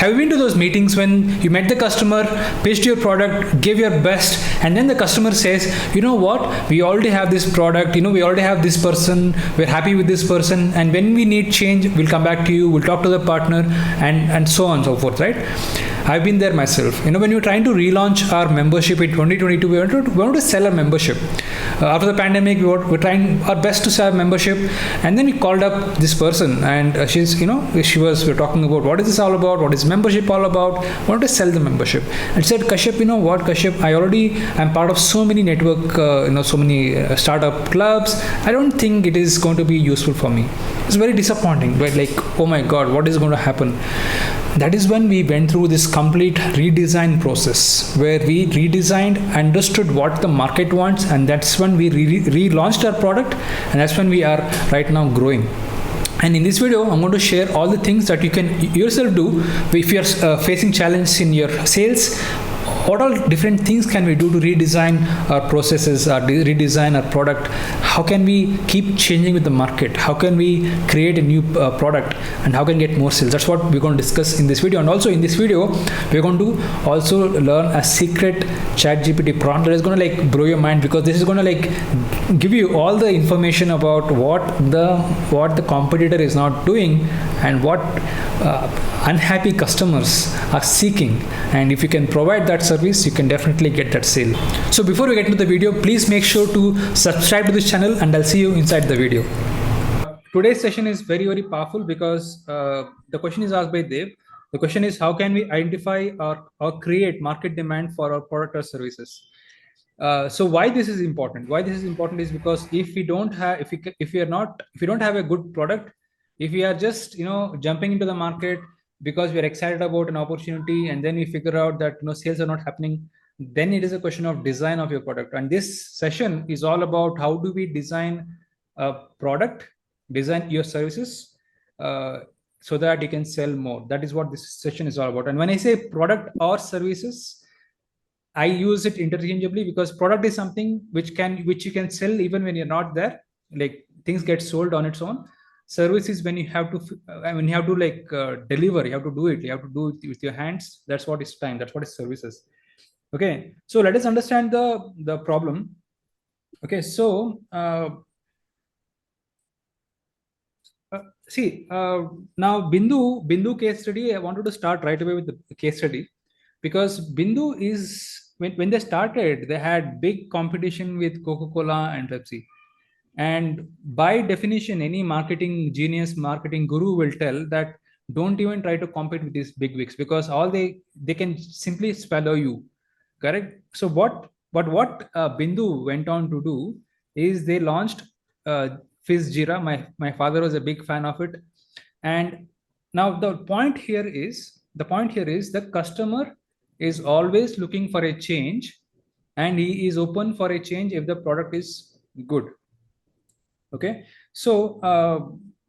Have you been to those meetings when you met the customer, pitched your product, gave your best, and then the customer says, you know what, we already have this product, we already have this person, we're happy with this person, and when we need change, we'll come back to you, we'll talk to the partner, and so on and so forth, right? I've been there myself. When you're trying to relaunch our membership in 2022, we want to sell a membership. After the pandemic, we're trying our best to sell a membership, and then we called up this person, and we're talking about what is this all about, what is membership all about, we want to sell the membership. And said, Kashyap, Kashyap, I'm part of so many network, so many startup clubs. I don't think it is going to be useful for me. It's very disappointing, right? Like, oh my God, what is going to happen? That is when we went through this complete redesign process where we redesigned, understood what the market wants, and that's when we relaunched our product, and that's when we are right now growing. And in this video, I'm going to share all the things that you can yourself do if you're facing challenges in your sales. What all different things can we do to redesign our processes, redesign our product? How can we keep changing with the market? How can we create a new product, and how can we get more sales? That's what we're going to discuss in this video. And also in this video, we're going to also learn a secret ChatGPT prompt that is going to blow your mind, because this is going to give you all the information about what the competitor is not doing and what unhappy customers are seeking. And if you can provide that service, you can definitely get that sale. So before we get into the video, please make sure to subscribe to this channel, and I'll see you inside the video. Today's session is very, very powerful because the question is asked by Dev. The question is, how can we identify or create market demand for our product or services? So why this is important? Why this is important is because if we don't have a good product, if we are just jumping into the market because we are excited about an opportunity, and then we figure out that sales are not happening, then it is a question of design of your product. And this session is all about how do we design a product, design your services, so that you can sell more. That is what this session is all about. And when I say product or services, I use it interchangeably, because product is something which you can sell even when you're not there. Like, things get sold on its own. Service is when you have to deliver, you have to do it with your hands. That's what is time. That's what is services. Okay, so let us understand the problem. Okay, so now Bindu case study. I wanted to start right away with the case study, because Bindu is when they started, they had big competition with Coca-Cola and Pepsi. And by definition, any marketing genius, marketing guru will tell that don't even try to compete with these big wigs, because all they can simply swallow you. Correct? So what Bindu went on to do is they launched Fizz Jira. My father was a big fan of it. And now the point here is the customer is always looking for a change, and he is open for a change if the product is good. Okay, so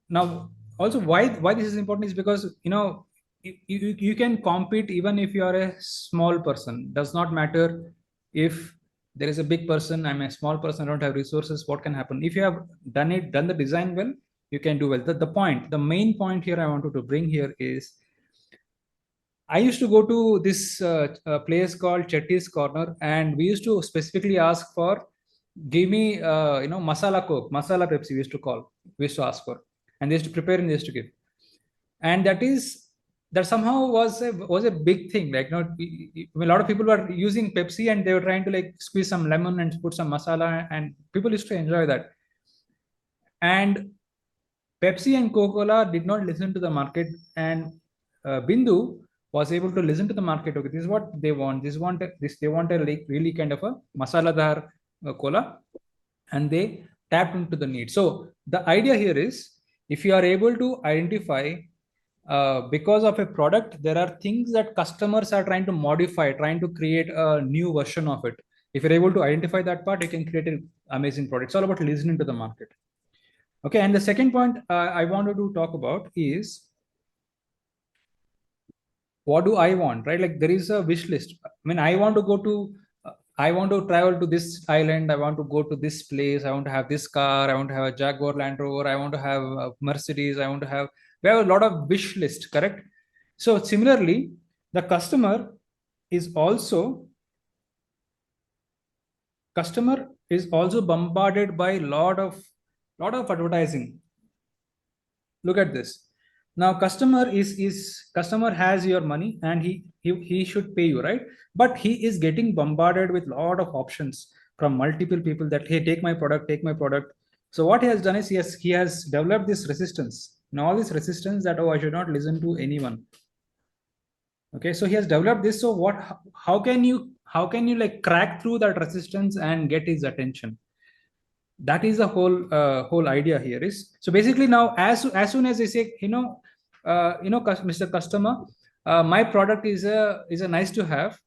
now also why this is important is because you can compete even if you are a small person. Does not matter if there is a big person, I'm a small person, I don't have resources. What can happen if you have done the design well? You can do well. The main point here I wanted to bring here is, I used to go to this place called Chetty's Corner, and we used to specifically ask for, give me masala Coke, masala Pepsi, we used to ask for, and they used to prepare and they used to give. And that somehow was a big thing. Like, a lot of people were using Pepsi and they were trying to squeeze some lemon and put some masala, and people used to enjoy that. And Pepsi and Coca-Cola did not listen to the market, and Bindu was able to listen to the market. Okay, this is what they want. They want a really kind of a masala dar cola, and they tapped into the need. So the idea here is, if you are able to identify because of a product, there are things that customers are trying to modify, trying to create a new version of it. If you're able to identify that part, you can create an amazing product. It's all about listening to the market. Okay, and the second point I wanted to talk about is, what do I want, right? Like, there is a wish list. I mean, I want to travel to this island. I want to go to this place. I want to have this car. I want to have a Jaguar Land Rover. I want to have a Mercedes. We have a lot of wish list, correct? So similarly, the is also customer is also bombarded by lot of advertising. Look at this. Now customer has your money, and he should pay you, right? But he is getting bombarded with lot of options from multiple people that, hey, take my product. So what he has done is he has developed this resistance, and all this resistance that, oh, I should not listen to anyone. Okay, so he has developed this. So how can you like crack through that resistance and get his attention? That is the whole idea here. Is so basically, now as soon as I say, Mr. Customer, my product is a nice to have,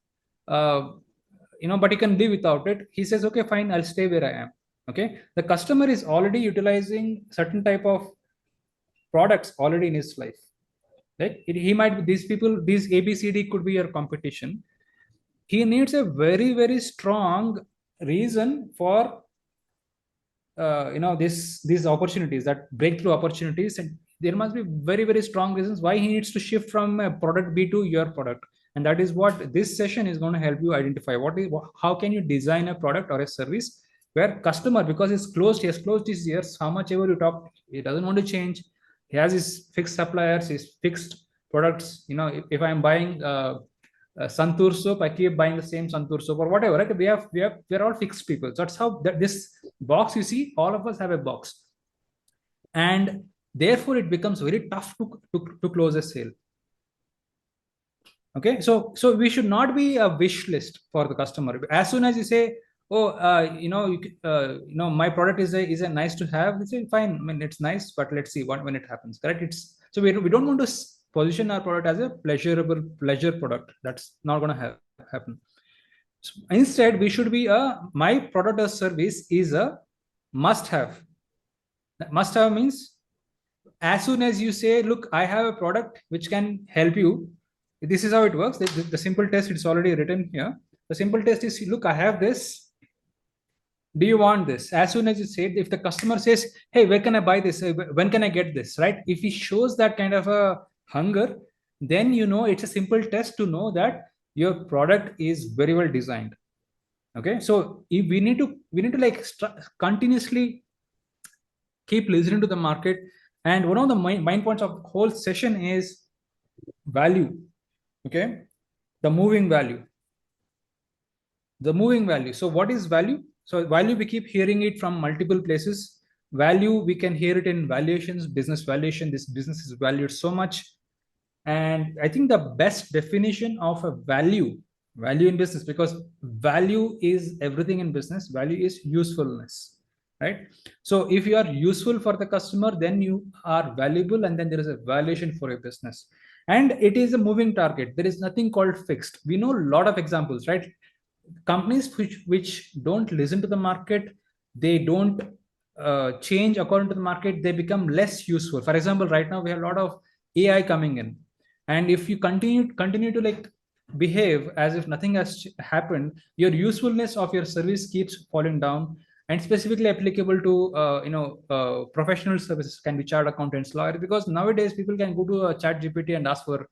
uh, but you can live without it. He says, okay, fine, I'll stay where I am. Okay, the customer is already utilizing certain type of products already in his life. Like he might be, these people, these ABCD could be your competition. He needs a very very strong reason for these opportunities, that breakthrough opportunities, and there must be very very strong reasons why he needs to shift from a product B to your product. And that is what this session is going to help you identify. How can you design a product or a service where customer, because he has closed his ears, how much ever you talk, he doesn't want to change. He has his fixed suppliers, his fixed products. If I'm buying Santur soap, I keep buying the same Santur soap or whatever. Right? We're all fixed people. So that's how this box, you see, all of us have a box, and therefore it becomes very tough to close a sale. Okay, so we should not be a wish list for the customer. As soon as you say, oh, my product is a nice to have, it's fine. I mean, it's nice, but let's see what when it happens. Correct? It's so we don't want to position our product as a pleasure product. That's not going to happen. So instead, we should be a my product or service is a must have. Must have means, as soon as you say, look, I have a product which can help you, this is how it works. The simple test, it's already written here. The simple test is, look, I have this, do you want this? As soon as you say it, if the customer says, hey, where can I buy this, when can I get this, right? If he shows that kind of a hunger, then it's a simple test to know that your product is very well designed. Okay, so if we need to like continuously keep listening to the market. And one of the main points of the whole session is value. Okay, the moving value. So what is value? So value, we keep hearing it from multiple places. Value, we can hear it in valuations, business valuation. This business is valued so much. And I think the best definition of a value in business, because value is everything in business, value is usefulness, right? So if you are useful for the customer, then you are valuable, and then there is a valuation for your business. And it is a moving target. There is nothing called fixed. We know a lot of examples, right? Companies which don't listen to the market, they don't change according to the market, they become less useful. For example, right now we have a lot of AI coming in, and if you continue to like behave as if nothing has happened, your usefulness of your service keeps falling down. And specifically applicable to professional services, can be chart accountants, lawyers, because nowadays people can go to a chat GPT and ask for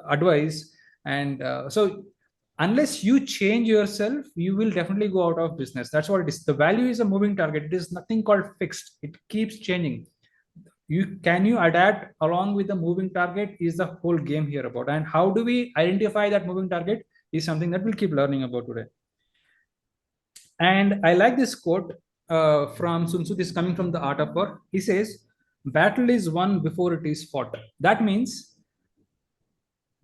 advice. And so unless you change yourself, you will definitely go out of business. That's what it is. The value is a moving target. It is nothing called fixed. It keeps changing. You adapt along with the moving target is the whole game here about. And how do we identify that moving target is something that we'll keep learning about today. And I like this quote from Sun Tzu. This is coming from The Art of War. He says, battle is won before it is fought. That means,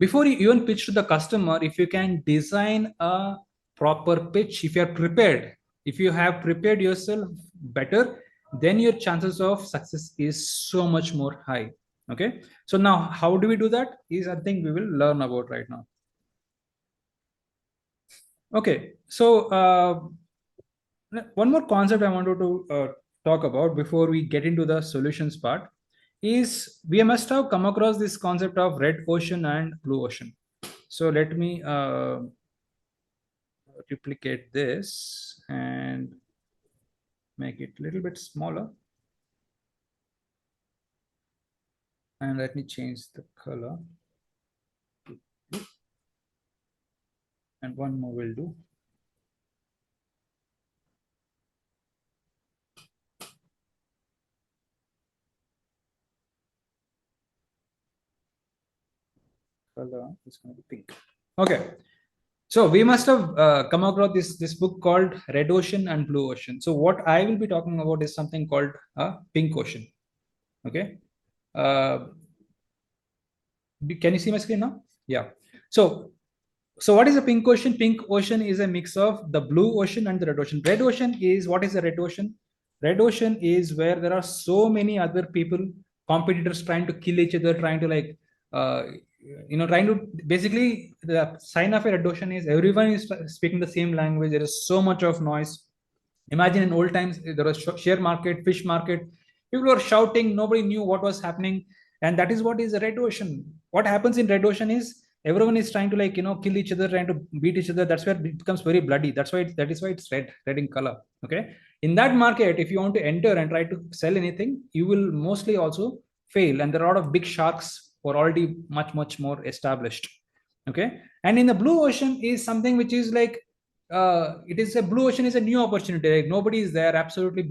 before you even pitch to the customer, if you can design a proper pitch, if you are prepared, if you have prepared yourself better, then your chances of success is so much more high. Okay, so now how do we do that is I think we will learn about right now. Okay, so one more concept I wanted to talk about before we get into the solutions part is, we must have come across this concept of red ocean and blue ocean. So let me duplicate this and make it a little bit smaller. And let me change the color. And one more will do. Color is going to be pink. Okay. So we must have come across this book called Red Ocean and Blue Ocean. So what I will be talking about is something called Pink Ocean. Okay. Uh, can you see my screen now? Yeah. So what is a pink ocean? Pink ocean is a mix of the blue ocean and the red ocean. Red ocean is, what is the red ocean? Red ocean is where there are so many other people, competitors trying to kill each other, trying to like, uh, trying to basically, the sign of a red ocean is everyone is speaking the same language. There is so much of noise. Imagine in old times, there was share market, fish market. People were shouting, nobody knew what was happening. And that is what is the red ocean. What happens in red ocean is everyone is trying to like, kill each other, trying to beat each other. That's where it becomes very bloody. That is why it's red in color. Okay. In that market, if you want to enter and try to sell anything, you will mostly also fail. And there are a lot of big sharks who are already much more established. Okay. And in the blue ocean is something which is like, it is a blue ocean is a new opportunity. Like nobody is there, absolutely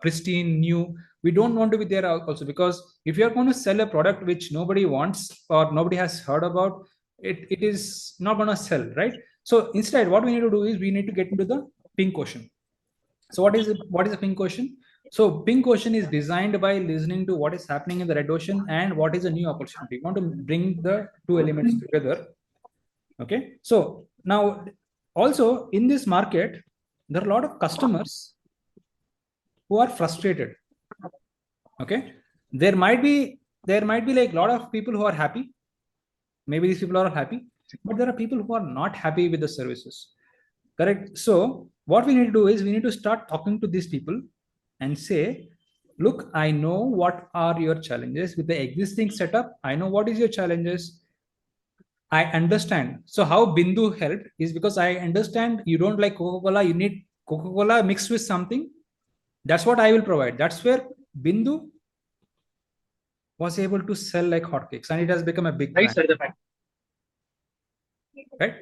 pristine, new. We don't want to be there also, because if you are going to sell a product which nobody wants or nobody has heard about, it is not going to sell, right? So instead, what we need to do is we need to get into the pink ocean. So what is a pink ocean? So pink ocean is designed by listening to what is happening in the red ocean and what is a new opportunity. We want to bring the two elements together. Okay. So now also in this market, there are a lot of customers who are frustrated. Okay. There might be like a lot of people who are happy. Maybe these people are happy, but there are people who are not happy with the services. Correct. So what we need to do is we need to start talking to these people and say, look, I know what are your challenges with the existing setup. I know what is your challenges. I understand. So how Bindu helped is because I understand you don't like Coca-Cola, you need Coca-Cola mixed with something. That's what I will provide. That's where Bindu was able to sell like hotcakes, and it has become a big brand. Right?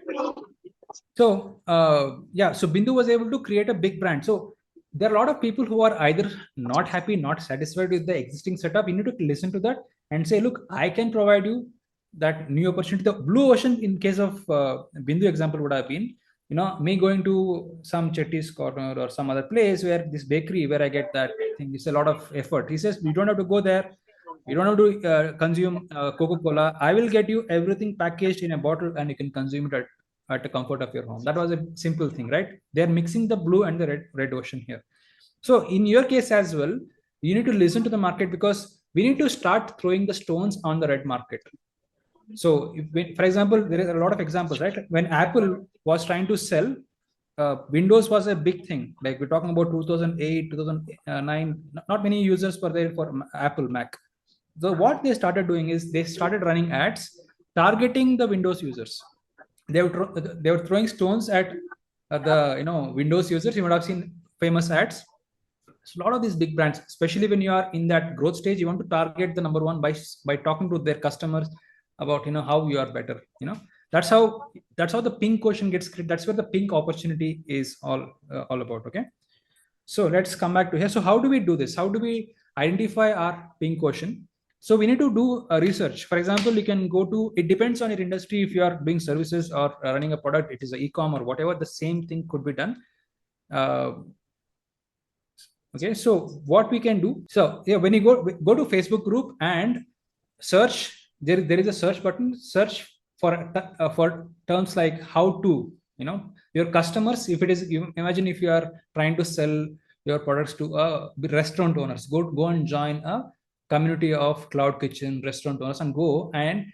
So so Bindu was able to create a big brand. So there are a lot of people who are either not happy, not satisfied with the existing setup. You need to listen to that and say, look, I can provide you that new opportunity. The blue ocean, in case of Bindu example, would have been, me going to some Chetty's corner or some other place where this bakery where I get that thing. It's a lot of effort. He says, you don't have to go there. You don't have to consume Coca-Cola. I will get you everything packaged in a bottle and you can consume it at the comfort of your home. That was a simple thing, right? They're mixing the blue and the red ocean here. So in your case as well, you need to listen to the market, because we need to start throwing the stones on the red market. So for example, there is a lot of examples, right? When Apple was trying to sell, Windows was a big thing. Like we're talking about 2008, 2009, not many users were there for Apple Mac. So what they started doing is they started running ads targeting the Windows users. They were throwing stones at the Windows users. You would have seen famous ads. So a lot of these big brands, especially when you are in that growth stage, you want to target the number one by talking to their customers about how you are better. That's how the pink ocean gets created. That's where the pink opportunity is all about. Okay. So let's come back to here. So how do we do this? How do we identify our pink ocean? So we need to do a research. For example, you can go to, it depends on your industry. If you are doing services or running a product, it is an e-com or whatever, the same thing could be done. Okay, so what we can do, so yeah, when you go to Facebook group and search, there is a search button. Search for terms like how to, your customers. If it is, imagine if you are trying to sell your products to restaurant owners, go and join a community of cloud kitchen restaurant owners and go and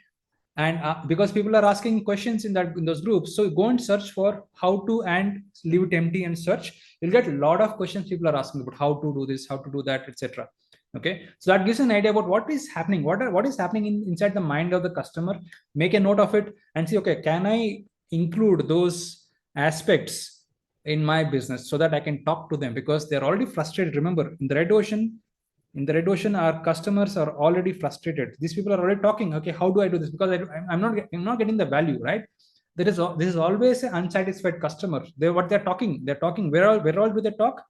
because people are asking questions in those groups, so go and search for how to and leave it empty and search. You'll get a lot of questions people are asking about how to do this, how to do that, etc. Okay, so that gives an idea about what is happening, what is happening inside the mind of the customer. Make a note of it and see, okay, can I include those aspects in my business so that I can talk to them, because they're already frustrated. Remember, in the red ocean, our customers are already frustrated. These people are already talking, okay, how do I do this? Because I'm not getting the value, right? This is always an unsatisfied customer. They're talking. They're talking. Where all do they talk?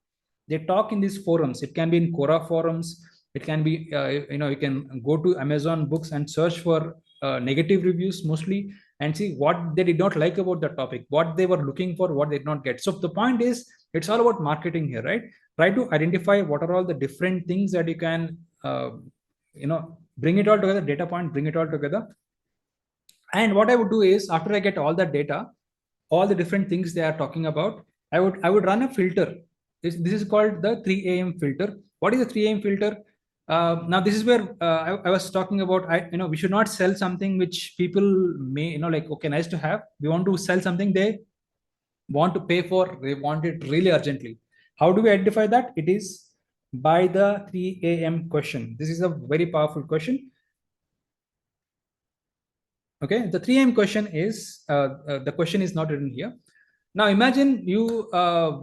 They talk in these forums. It can be in Quora forums. It can be you can go to Amazon Books and search for negative reviews mostly, and see what they did not like about the topic, what they were looking for, what they did not get. So the point is, it's all about marketing here, right? Try to identify what are all the different things that you can bring it all together, data point, bring it all together. And what I would do is, after I get all that data, all the different things they are talking about, I would run a filter. This is called the 3 a.m. filter. What is the 3 a.m. filter? Now this is where I was talking about. We should not sell something which people may, like, okay, nice to have. We want to sell something they want to pay for. They want it really urgently. How do we identify that? It is by the 3 a.m. question. This is a very powerful question. Okay, the 3 a.m. question is, the question is not written here. Now imagine you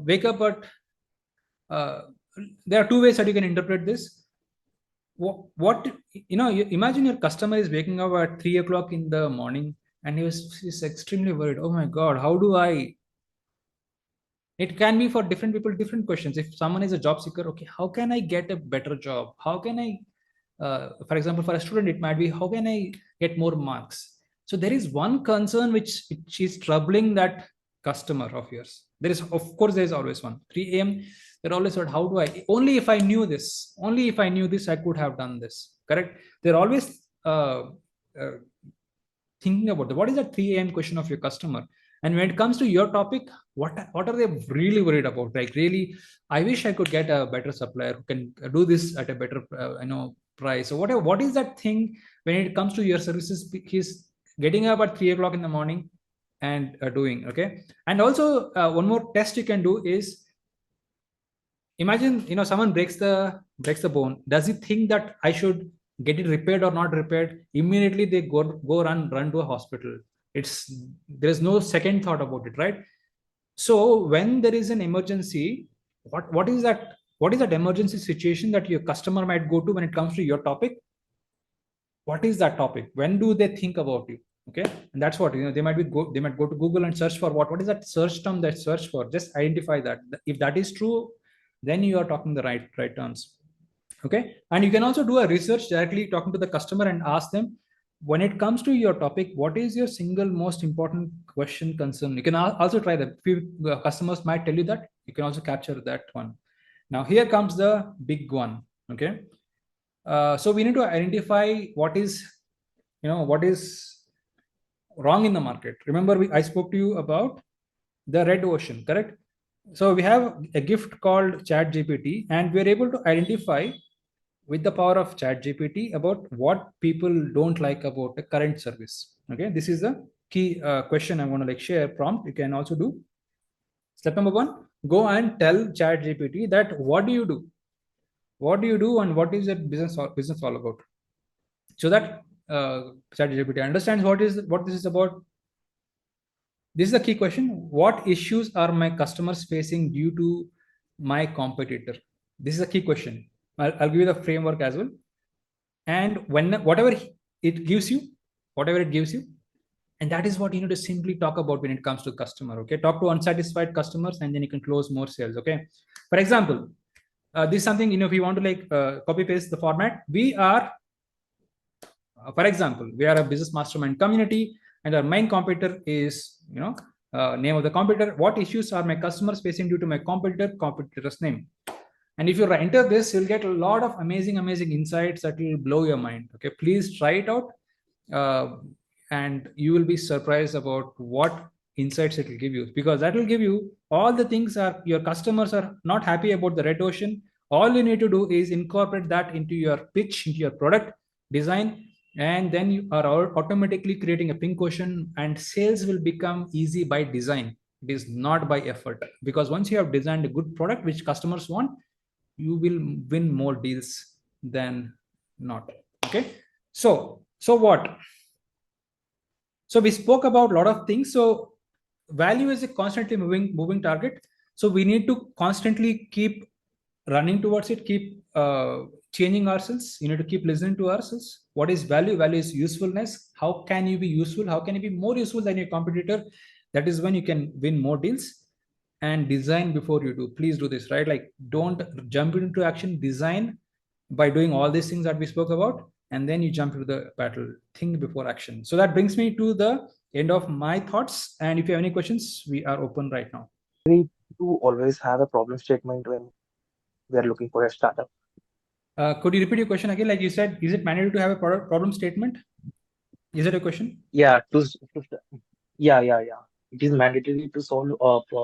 wake up at, uh, there are two ways that you can interpret this. You imagine your customer is waking up at 3 o'clock in the morning, and he's extremely worried. Oh my God, how do I? It can be for different people, different questions. If someone is a job seeker, okay, how can I get a better job? How can I, for example, for a student, it might be, how can I get more marks? So there is one concern which is troubling that customer of yours. There is, of course, there is always one. 3 a.m. They're always said, how do I? Only if I knew this. Only if I knew this, I could have done this. Correct? They're always thinking about what is that 3 a.m. question of your customer. And when it comes to your topic, what are they really worried about? Like, really, I wish I could get a better supplier who can do this at a better price. So whatever, what is that thing when it comes to your services? He's getting up at 3 o'clock in the morning and doing. Okay. And also one more test you can do is, imagine someone breaks the bone. Does he think that I should get it repaired or not repaired? Immediately they go run to a hospital. There's no second thought about it, right? So when there is an emergency, what is that emergency situation that your customer might go to when it comes to your topic? What is that topic? When do they think about you? Okay. And that's what, they might go to Google and search for what is that search term they search for. Just identify that. If that is true, then you are talking the right terms. Okay. And you can also do a research directly talking to the customer and ask them, when it comes to your topic, what is your single most important question, concern? You can also try that. Few customers might tell you that. You can also capture that one. Now here comes the big one. Okay. So we need to identify what is wrong in the market. Remember, I spoke to you about the red ocean, correct? So we have a gift called ChatGPT, and we're able to identify with the power of ChatGPT about what people don't like about the current service. Okay, this is the key question I want to share prompt. You can also do. Step number one: go and tell ChatGPT that what do you do, and what is that business all about, so that ChatGPT understands what this is about. This is the key question. What issues are my customers facing due to my competitor? This is a key question. I'll give you the framework as well. And whatever it gives you, and that is what you need to simply talk about when it comes to customer. Okay, talk to unsatisfied customers, and then you can close more sales. Okay, for example, this is something, if you want to copy paste the format, we are, for example, we are a business mastermind community, and our main competitor is, name of the competitor. What issues are my customers facing due to my competitor's name? And if you enter this, you'll get a lot of amazing insights that will blow your mind. Okay, please try it out, and you will be surprised about what insights it will give you, because that will give you all the things are your customers are not happy about the red ocean. All you need to do is incorporate that into your pitch, into your product design, and then you are automatically creating a pink ocean, and sales will become easy by design. It is not by effort, because once you have designed a good product which customers want, you will win more deals than not. Okay, so what? So we spoke about a lot of things. So value is a constantly moving target. So we need to constantly keep running towards it, keep changing ourselves. You need to keep listening to ourselves. What is value? Value is usefulness. How can you be useful? How can you be more useful than your competitor? That is when you can win more deals. And design before you do. Please do this, right? Like, don't jump into action. Design by doing all these things that we spoke about, and then you jump into the battle. Think before action. So that brings me to the end of my thoughts. And if you have any questions, we are open right now. We do always have a problem statement when we are looking for a startup. Could you repeat your question again? Like you said, is it mandatory to have a problem statement? Is that a question? Yeah, yeah. It is mandatory to solve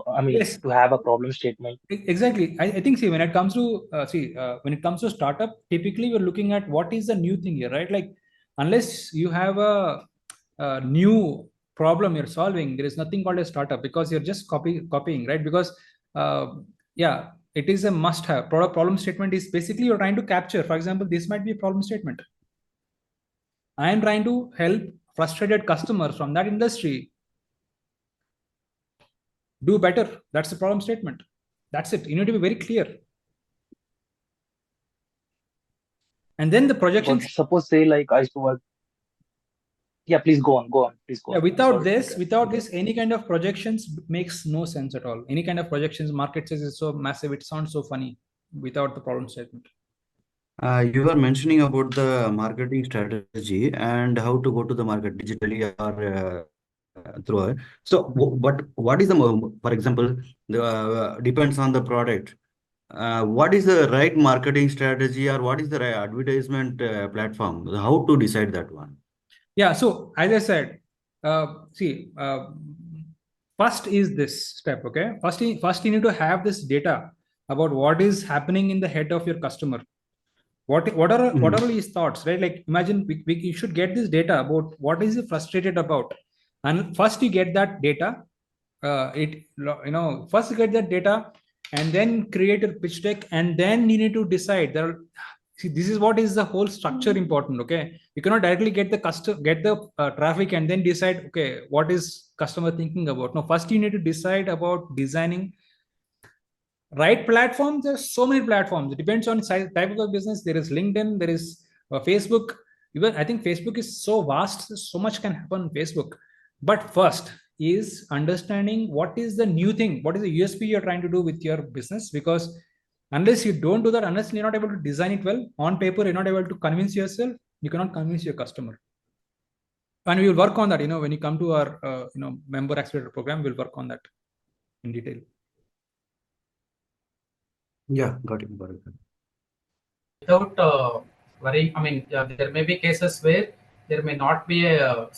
I mean Yes, to have a problem statement. exactly. I think, see, when it comes to when it comes to startup, typically we're looking at what is the new thing here, right? Like, unless you have a new problem you're solving, there is nothing called a startup, because you're just copying, right? Because uh, yeah, it is a must have. Product problem statement is basically you're trying to capture. For example, this might be a problem statement. I am trying to help frustrated customers from that industry do better. That's the problem statement. That's it. You need to be very clear. And then the But projections. suppose say like I used to work. Yeah, please go Yeah, on. I'm without sorry to this, interrupt you. without this, any kind of projections makes no sense at all. Any kind of projections, market size is so massive, it sounds so funny without the problem statement. You were mentioning about the marketing strategy and how to go to the market digitally or through it. So, what is the for example, the depends on the product. What is the right marketing strategy or what is the right advertisement platform? How to decide that one? Yeah, so as I said, see, first is this step, okay? First you need to have this data about what is happening in the head of your customer. What are Mhm. his thoughts, right? Like, imagine you should get this data about what is he frustrated about. And first you get that data, first you get that data, and then create a pitch deck, and then you need to decide see, this is what is the whole structure important, okay? You cannot directly get the traffic and then decide, okay, what is customer thinking about. No, first you need to decide about designing right platforms. There's so many platforms. It depends on size, type of the business. There is LinkedIn, there is Facebook. Even I think Facebook is so vast, so much can happen on Facebook. But first is understanding what is the new thing, what is the USP you're trying to do with your business. Because unless you don't do that, unless you're not able to design it well on paper, you're not able to convince yourself, you cannot convince your customer. And we will work on that, when you come to our member accelerator program, we'll work on that in detail. Yeah, got it. Got it. Without worrying. I mean, there may be cases where there may not be a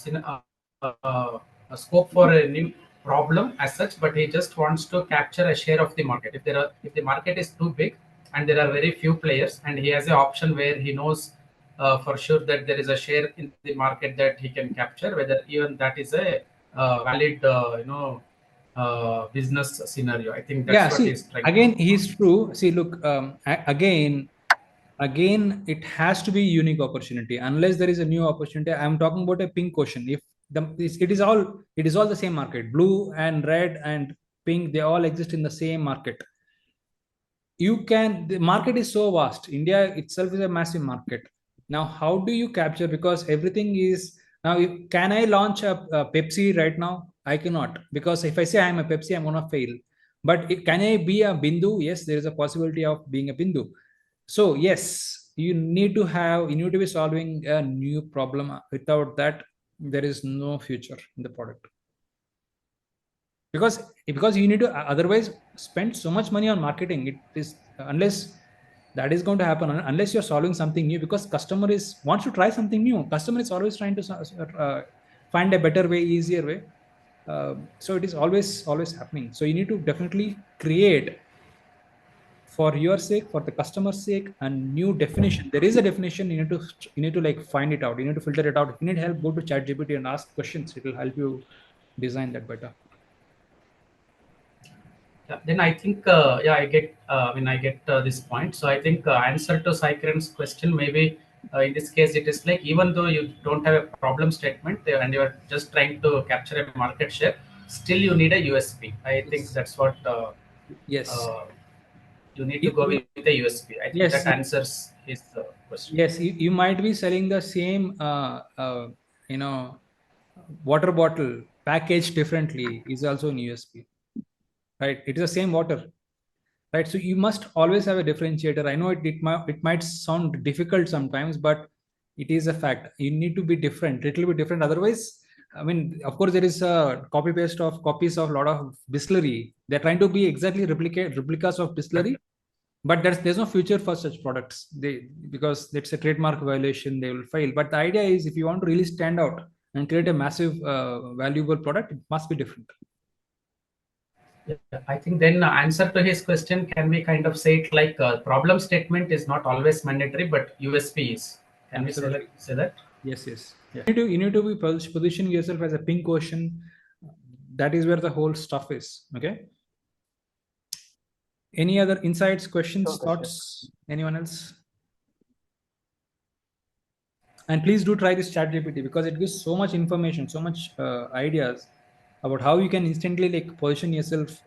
scope for a new problem as such, but he just wants to capture a share of the market. If the market is too big and there are very few players, and he has an option where he knows for sure that there is a share in the market that he can capture, whether even that is a valid, business scenario. I think Yeah, that's what see, he's trying to. again, he's true. See, look, again, it has to be unique opportunity. Unless there is a new opportunity, I'm talking about a pink ocean. If it is all the same market, blue and red and pink, they all exist in the same market. The market is so vast. India itself is a massive market. Now how do you capture? Because everything is now, can I launch a Pepsi right now? I cannot, because if I say I'm a Pepsi, I'm gonna fail. But can I be a Bindu? Yes, there is a possibility of being a Bindu. So yes, you need to be solving a new problem. Without that, there is no future in the product. Because you need to otherwise spend so much money on marketing. It is unless that is going to happen, unless you're solving something new, because customer is wants to try something new. Customer is always trying to find a better way, easier way. So it is always happening. So you need to definitely create, for your sake, for the customer's sake, a new definition. There is a definition. You need to like find it out. You need to filter it out. If you need help, go to ChatGPT and ask questions. It will help you design that better. Yeah, then I think, yeah, I get this point. So I think answer to Saikiran's question, maybe in this case it is like, even though you don't have a problem statement and you are just trying to capture a market share, still you need a USP. I think Yes. that's what Yes. uh, you need to You, go you, with the USP. I think yes. that answers. his question. Yes, you might be selling the same, you know, water bottle packaged differently is also an USP, right? It is the same water, right? So you must always have a differentiator. I know it might sound difficult sometimes, but it is a fact. You need to be different, little bit different. Otherwise, I mean, of course, there is a copy paste of copies of a lot of distillery. They're trying to be exactly replicas of distillery, but there's no future for such products. Because it's a trademark violation, they will fail. But the idea is, if you want to really stand out and create a massive, valuable product, it must be different. Yeah, I think then answer to his question can we kind of say it like problem statement is not always mandatory, but USP is. Can we say that? Yes. Yeah. You need to be positioning yourself as a pink ocean. That is where the whole stuff is. Okay. Any other insights, questions, Sure, Kashyap. thoughts? Anyone else? And please do try this ChatGPT, because it gives so much information, so much ideas about how you can instantly like position yourself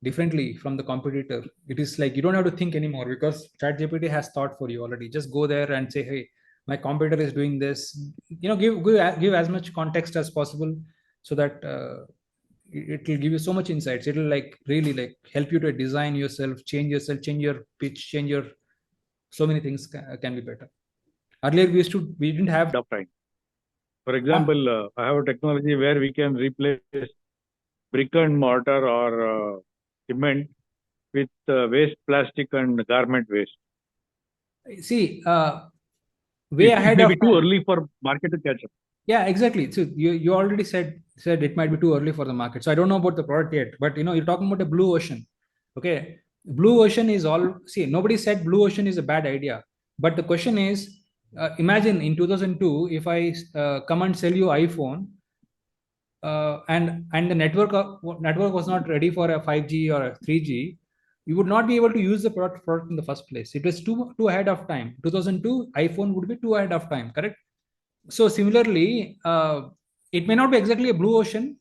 differently from the competitor. It is like you don't have to think anymore, because ChatGPT has thought for you already. Just go there and say, hey, my competitor is doing this. Give as much context as possible, so that it will give you so much insights. It will like really like help you to design yourself, change your pitch, change your, so many things can be better. Earlier we didn't have of time. For example, I have a technology where we can replace brick and mortar or cement with waste plastic and garment waste. See, way It ahead may of be too time. early for market to catch up. Yeah, exactly. So you already said it might be too early for the market. So I don't know about the product yet, but you're talking about a blue ocean. Okay, blue ocean is all. See, nobody said blue ocean is a bad idea, but the question is, imagine in 2002, if I come and sell you iPhone, and the network was not ready for a 5G or a 3G, you would not be able to use the product in the first place. It was too ahead of time. 2002 iPhone would be too ahead of time, correct? So similarly, it may not be exactly a blue ocean,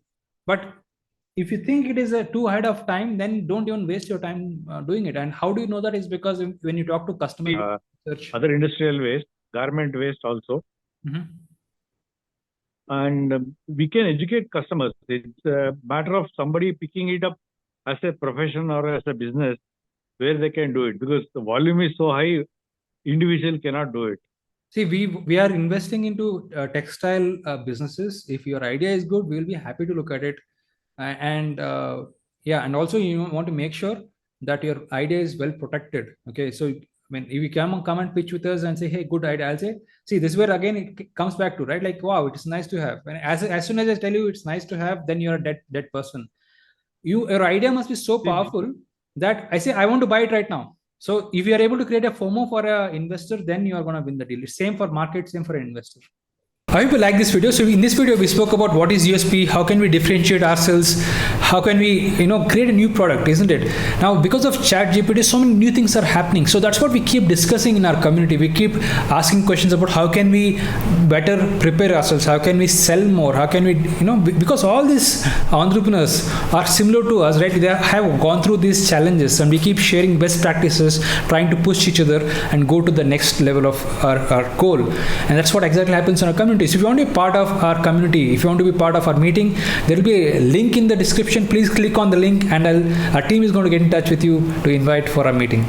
but if you think it is a too ahead of time, then don't even waste your time doing it. And how do you know that? Is because when you talk to customer research. Other industrial waste, garment waste also. Mhm. And we can educate customers. It's a matter of somebody picking it up as a profession or as a business where they can do it, because the volume is so high, individual cannot do it. See, we are investing into textile businesses. If your idea is good, we'll be happy to look at it. And yeah, and also you want to make sure that your idea is well protected. Okay, so when if you come and pitch with us and say, hey, good idea, I'll say, see, this is where again it comes back to, right? Like, wow, it's nice to have. And as soon as I tell you it's nice to have, then you're a dead person. Your idea must be so powerful that I say, I want to buy it right now. So if you are able to create a FOMO for an investor, then you are going to win the deal. It's same for market, same for an investor. I hope you like this video. So in this video, we spoke about what is USP, how can we differentiate ourselves, how can we, create a new product, isn't it? Now, because of ChatGPT, so many new things are happening. So that's what we keep discussing in our community. We keep asking questions about how can we better prepare ourselves, how can we sell more, how can we, because all these entrepreneurs are similar to us, right? They have gone through these challenges, and we keep sharing best practices, trying to push each other and go to the next level of our goal. And that's what exactly happens in our community. So if you want to be part of our community, if you want to be part of our meeting, there will be a link in the description. Please click on the link, and our team is going to get in touch with you to invite for our meeting.